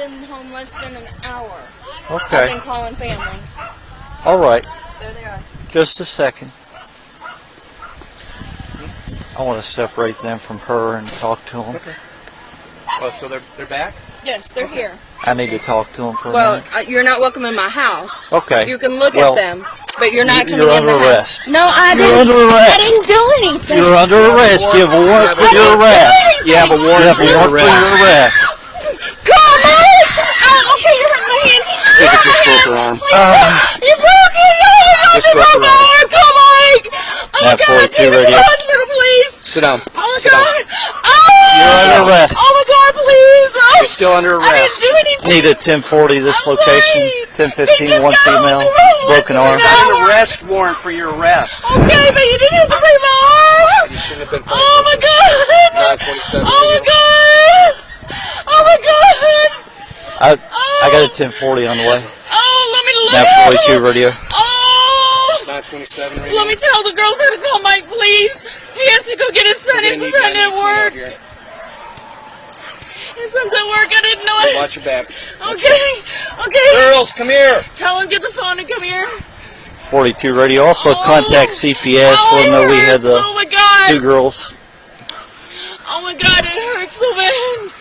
been home less than an hour. Okay. I've been calling family. All right. There they are. Just a second. I want to separate them from her and talk to them. Okay. Oh, so they're back? Yes, they're here. I need to talk to them for a Well, minute. you're not welcome in my house. Okay. You can look Well, at them, but you're not coming you're in under the arrest. house. No, I You're didn't. under arrest. I didn't do anything. You're under arrest. You have a warrant for your arrest. You have a You warrant have for a your warrant for your arrest. arrest. Come on! Oh, okay, you're hurting my hand. I think it just broke her arm. You broke it! Oh my God, Just you broke broke her my arm. arm! Come on! Oh my Now, God, 42 take me to radio. the hospital, please! Sit down. Oh my Sit down. God! Oh! You're under arrest. Oh my God, please! Oh, You're still under I didn't arrest. do anything! Need a 1040 this I'm location. sorry. 1015, He just one got female, off the road broken less arm. than Got an an hour. arrest warrant for your arrest. Okay, but you didn't have to break my arm! You shouldn't have been fighting Oh my with God! 927 Oh my God! Oh my God! I got a 1040 on the way. Oh, let me look! Now 42 radio. Oh! 927 right Let me tell the girls how to call Mike, please. He has to go get his son. His son at work. His son's at work. I didn't know it. Watch your back. Okay. Okay. Girls, come here. Tell him get the phone and come here. 42 radio. Also contact CPS. Oh, Let them know it we had hurts. the Oh my God. 2 girls. Oh my God, it hurts so bad.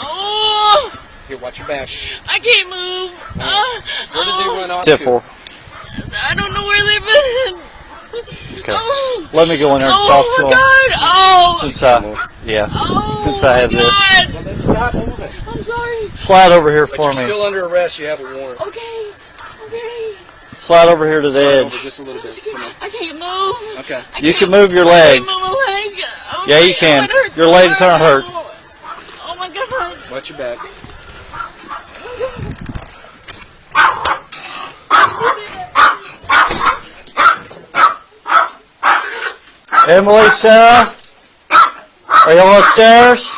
Oh, Here, watch your back. I can't move. Where did they run off Tip to? 4. I don't know where they've been. Okay. Oh. Let me go in there and Oh talk to my them. God! Oh! Since I have this. God. Well, then stop moving. I'm sorry. Slide over here But for you're me. still under arrest. You have a warrant. Okay. Okay. Slide over here to the Slide over edge. just a little bit. Come on. I can't move. Okay. You can move your legs. I can't move my leg. Oh Yeah, my you can. God, it hurts Your so legs bad. aren't hurt. Oh my God. Watch your back. Emily, Sarah, are y'all upstairs?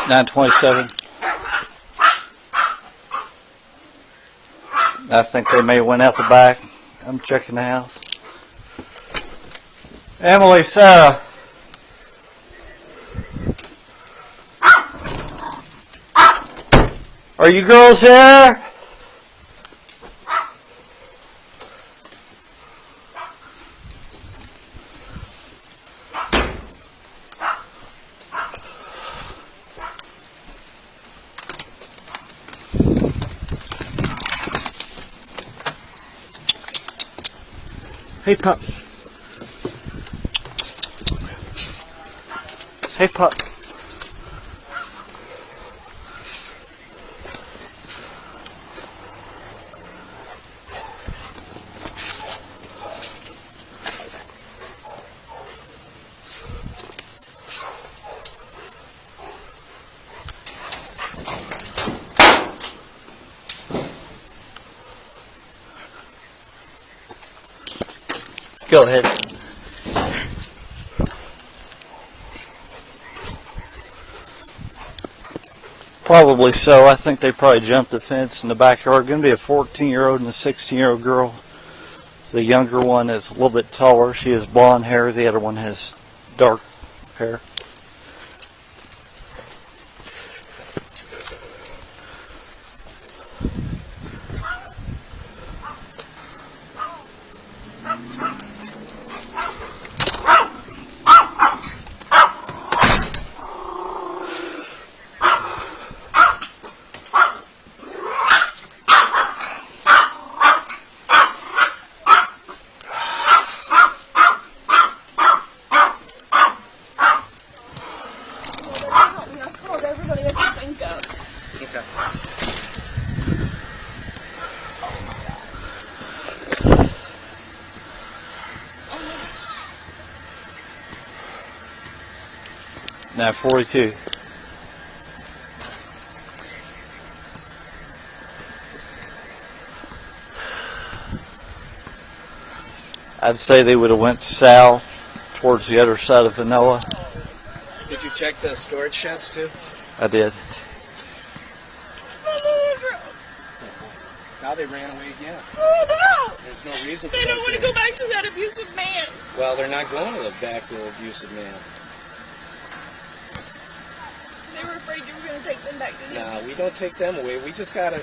$927. I think they may have went out the back. I'm checking the house. Emily, Sarah. Are you girls here? Hey, pup. Hey, pup. Go ahead. Probably so. I think they probably jumped the fence in the backyard. Going to be a 14-year-old and a 16-year-old girl. The younger one is a little bit taller. She has blonde hair. The other one has dark hair. Now 42. I'd say they would have went south towards the other side of Vanilla. Did you check the storage sheds too? I did. My little girls. Now they ran away again. Oh no! There's no reason for They them don't want to go back to that abusive man. Well, they're not going to back to the abusive man. They were afraid you were going to take them back to the No, we don't take them away. We just gotta.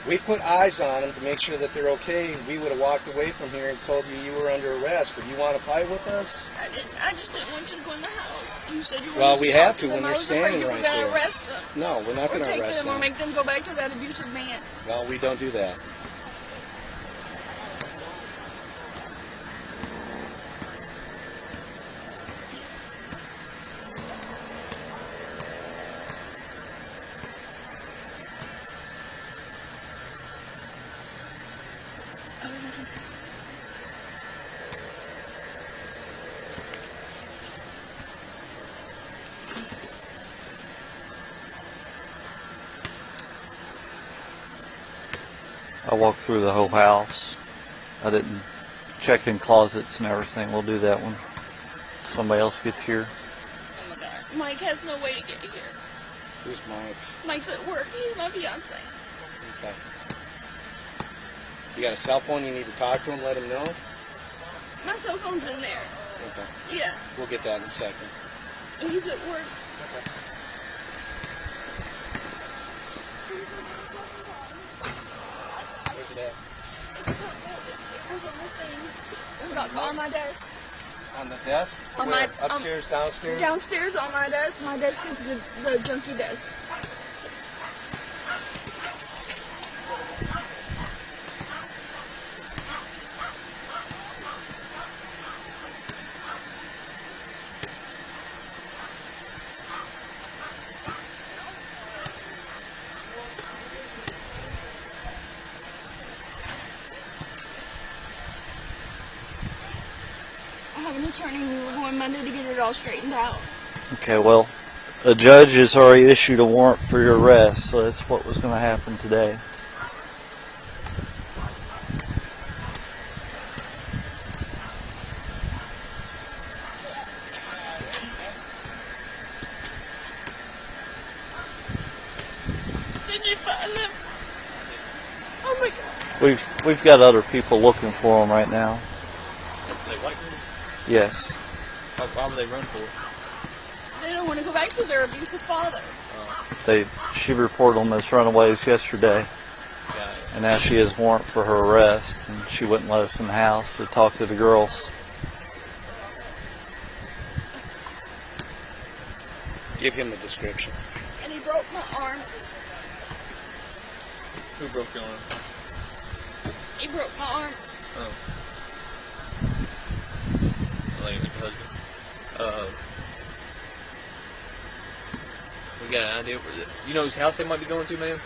We put eyes on them to make sure that they're okay. We would have walked away from here and told you you were under arrest. But you want to fight with us? I didn't. I just didn't want you to go in the house. You said you Well, wanted we to have talk to when them. they're I was afraid standing you were right going to there. arrest them. No, we're not Or going to take arrest them or them. make them go back to that abusive man. Well, we don't do that. I walked through the whole house. I didn't check in closets and everything. We'll do that when somebody else gets here. Oh my God. Mike has no way to get here. Who's Mike? Mike's at work. He's my fiance. Okay. You got a cell phone? You need to talk to him. Let him know. My cell phone's in there. Okay. Yeah. We'll get that in a second. He's at work. Where's it at? It's on my desk. On the desk? On Where? my- Upstairs, downstairs? Downstairs on my desk. My desk is the junkie desk. I have an attorney. We were going Monday to get it all straightened out. Okay, well, the judge has already issued a warrant for your arrest, so that's what was going to happen today. Did you find them? Oh my God. We've got other people looking for them right now. They white girls? Yes. Why would they run for it? They don't want to go back to their abusive father. She reported them as runaways yesterday, Got it. and now she has a warrant for her arrest, and she wouldn't let us in the house to talk to the girls. Give him the description. And he broke my arm. Who broke your arm? He broke my arm. Oh. Like your husband. We got an idea where you know whose house they might be going to, ma'am?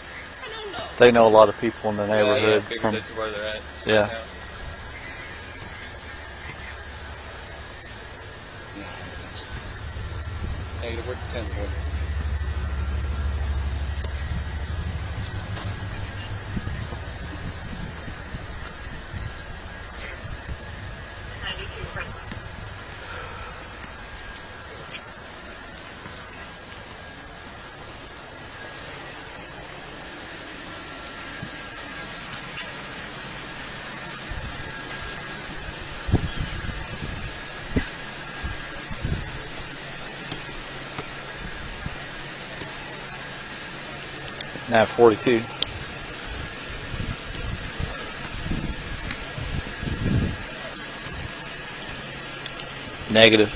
I don't know. They know a lot of people in the Yeah, I neighborhood figured from. that's where they're at. Yeah. House. Negative, we're 10 for. Now 42. Negative.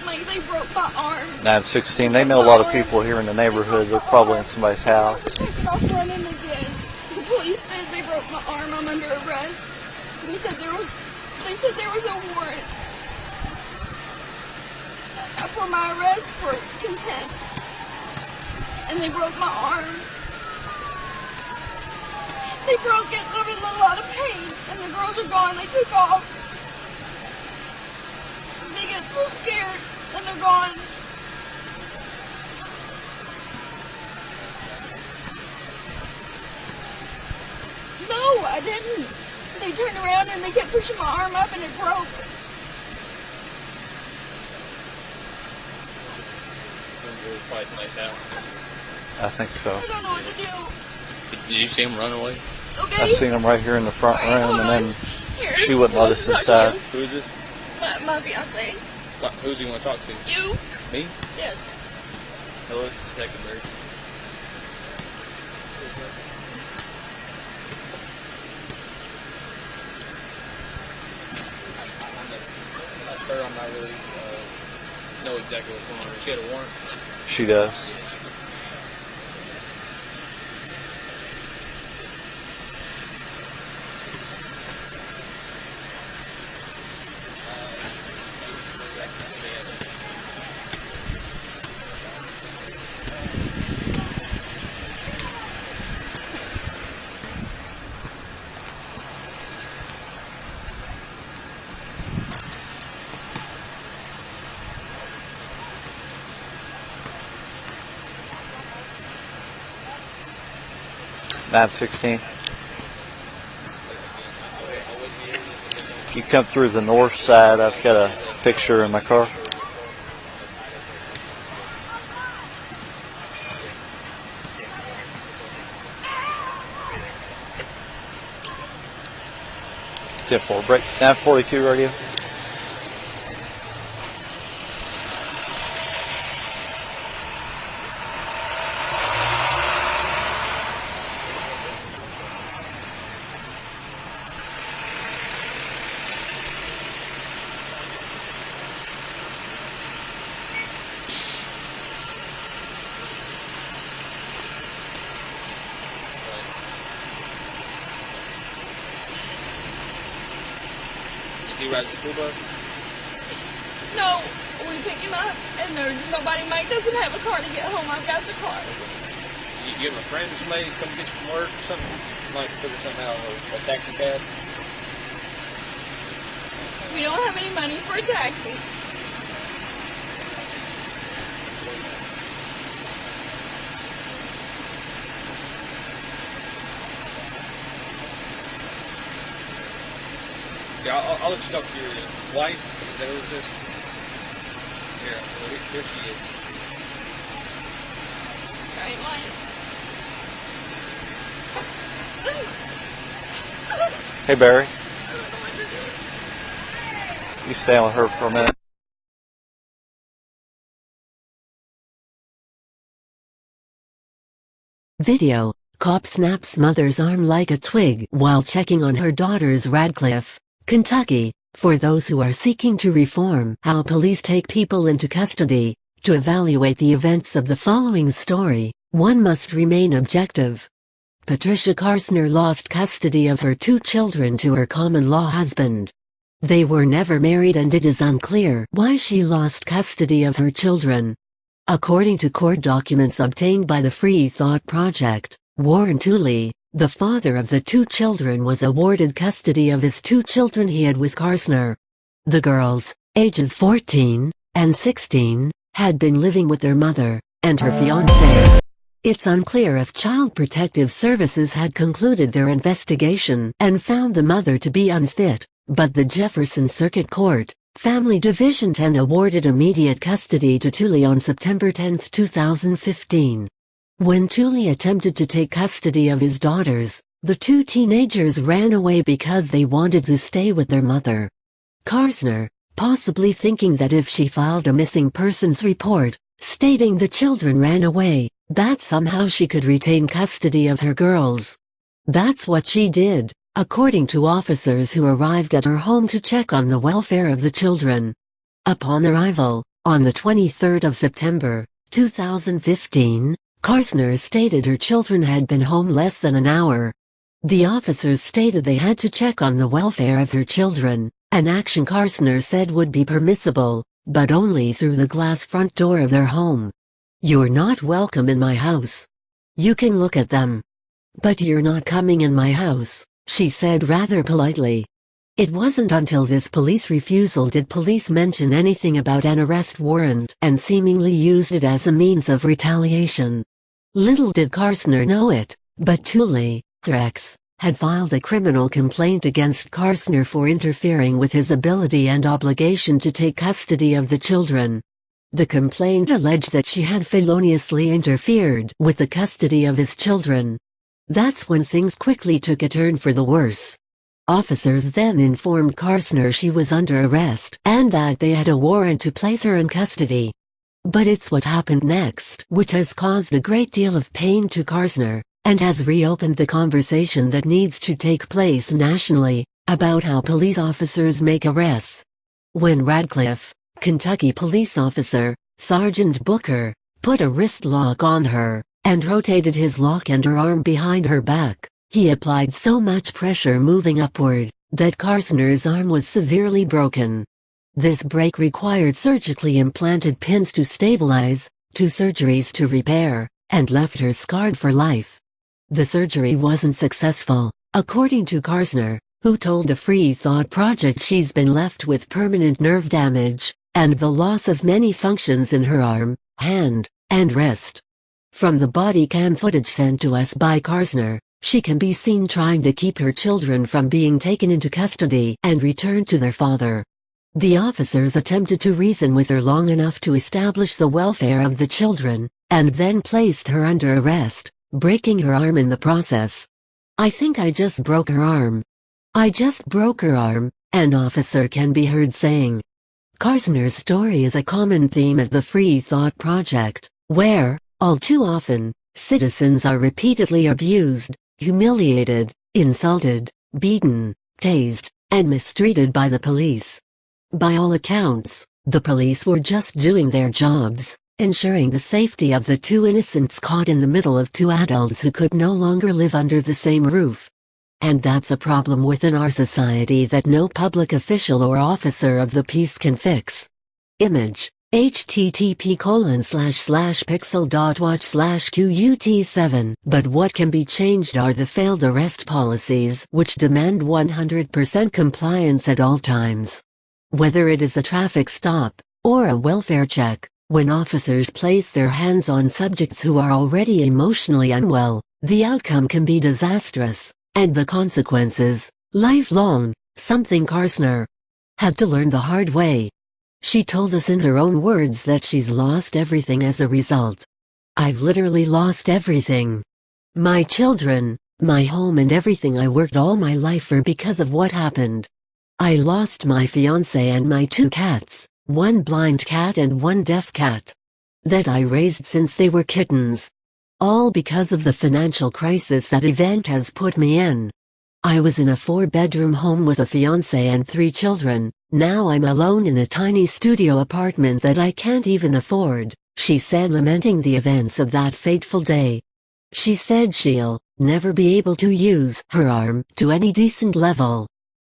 Mike, they broke my arm. 916. They know a lot of people here in the neighborhood. They're probably in somebody's house. Take it off running again. The police said they broke my arm. I'm under arrest. They said there was a warrant for my arrest for contempt. And they broke my arm. They broke it. I'm in a lot of pain. And the girls are gone. They took off. They get so scared. And they're gone. I didn't. They turned around and they kept pushing my arm up and it broke. Probably somebody's house. I think so. I don't know what to do. Did you see him run away? Okay. I seen him right here in the front Alright, room, hold and then on. Here, she wouldn't who let wants us to talk to inside. Who is this? you? My fiance. Who's he want to talk to? You? Me? Yes. Hello, Detective Bird. Sir, I'm not really know exactly what's going on. She had a warrant. She does. Nine 16. You come through the north side. I've got a picture in my car. Tip 4 break. 942 radio. Is he riding the school bus? No, we pick him up and there's nobody. Mike doesn't have a car to get home. I've got the car. You have a friend or somebody come get you from work or something? Might figure something out, or a taxi cab? We don't have any money for a taxi. Yeah, I'll let you talk to your wife. Is that what it is? Here, well, here she is. Right, Mike? Hey, Barry. I don't know what to do. You stay with her for a minute. Video. Cop snaps mother's arm like a twig while checking on her daughter's Radcliffe, Kentucky. For those who are seeking to reform how police take people into custody, to evaluate the events of the following story, one must remain objective. Patricia Carstner lost custody of her 2 children to her common-law husband. They were never married and it is unclear why she lost custody of her children. According to court documents obtained by the Free Thought Project, Warren Tooley, the father of the 2 children, was awarded custody of his 2 children he had with Carstner. The girls, ages 14 and 16, had been living with their mother and her fiancé. It's unclear if Child Protective Services had concluded their investigation and found the mother to be unfit, but the Jefferson Circuit Court, Family Division 10 awarded immediate custody to Tooley on September 10, 2015. When Tooley attempted to take custody of his daughters, the 2 teenagers ran away because they wanted to stay with their mother. Carstner, possibly thinking that if she filed a missing persons report, stating the children ran away, that somehow she could retain custody of her girls. That's what she did, according to officers who arrived at her home to check on the welfare of the children. Upon arrival, on the 23rd of September, 2015, Carstner stated her children had been home less than an hour. The officers stated they had to check on the welfare of her children, an action Carstner said would be permissible, but only through the glass front door of their home. "You're not welcome in my house. You can look at them. But you're not coming in my house," she said rather politely. It wasn't until this police refusal did police mention anything about an arrest warrant and seemingly used it as a means of retaliation. Little did Carstner know it, but Tooley, Drex, had filed a criminal complaint against Karsner for interfering with his ability and obligation to take custody of the children. The complaint alleged that she had feloniously interfered with the custody of his children. That's when things quickly took a turn for the worse. Officers then informed Karsner she was under arrest and that they had a warrant to place her in custody. But it's what happened next which has caused a great deal of pain to Karsner, and has reopened the conversation that needs to take place nationally, about how police officers make arrests. When Radcliffe, Kentucky police officer, Sergeant Booker, put a wrist lock on her, and rotated his lock and her arm behind her back, he applied so much pressure moving upward, that Karsner's arm was severely broken. This break required surgically implanted pins to stabilize, 2 surgeries to repair, and left her scarred for life. The surgery wasn't successful, according to Karsner, who told the Free Thought Project she's been left with permanent nerve damage, and the loss of many functions in her arm, hand, and wrist. From the body cam footage sent to us by Karsner, she can be seen trying to keep her children from being taken into custody and returned to their father. The officers attempted to reason with her long enough to establish the welfare of the children, and then placed her under arrest, breaking her arm in the process. "I think I just broke her arm. I just broke her arm," an officer can be heard saying. Karsner's story is a common theme at the Free Thought Project, where, all too often, citizens are repeatedly abused, humiliated, insulted, beaten, tased, and mistreated by the police. By all accounts, the police were just doing their jobs, ensuring the safety of the 2 innocents caught in the middle of 2 adults who could no longer live under the same roof. And that's a problem within our society that no public official or officer of the peace can fix. Image, http://pixel.watch/QUT7. But what can be changed are the failed arrest policies which demand 100% compliance at all times. Whether it is a traffic stop, or a welfare check, when officers place their hands on subjects who are already emotionally unwell, the outcome can be disastrous, and the consequences, lifelong, something Karsner had to learn the hard way. She told us in her own words that she's lost everything as a result. "I've literally lost everything. My children, my home, and everything I worked all my life for because of what happened. I lost my fiancé and my 2 cats, 1 blind cat and 1 deaf cat, that I raised since they were kittens. All because of the financial crisis that event has put me in. I was in a 4-bedroom home with a fiancé and 3 children, now I'm alone in a tiny studio apartment that I can't even afford," she said, lamenting the events of that fateful day. She said she'll never be able to use her arm to any decent level.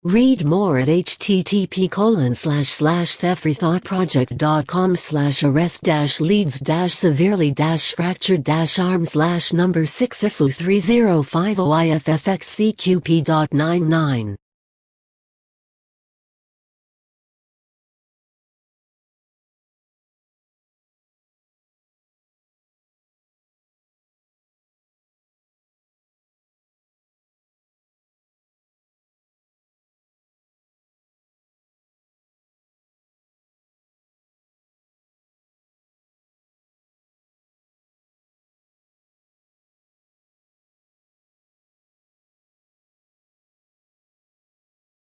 Read more at http://thefreethoughtproject.com/arrest-leads-severely-fractured-arm/number 6 IFU3050IFFXCQP.99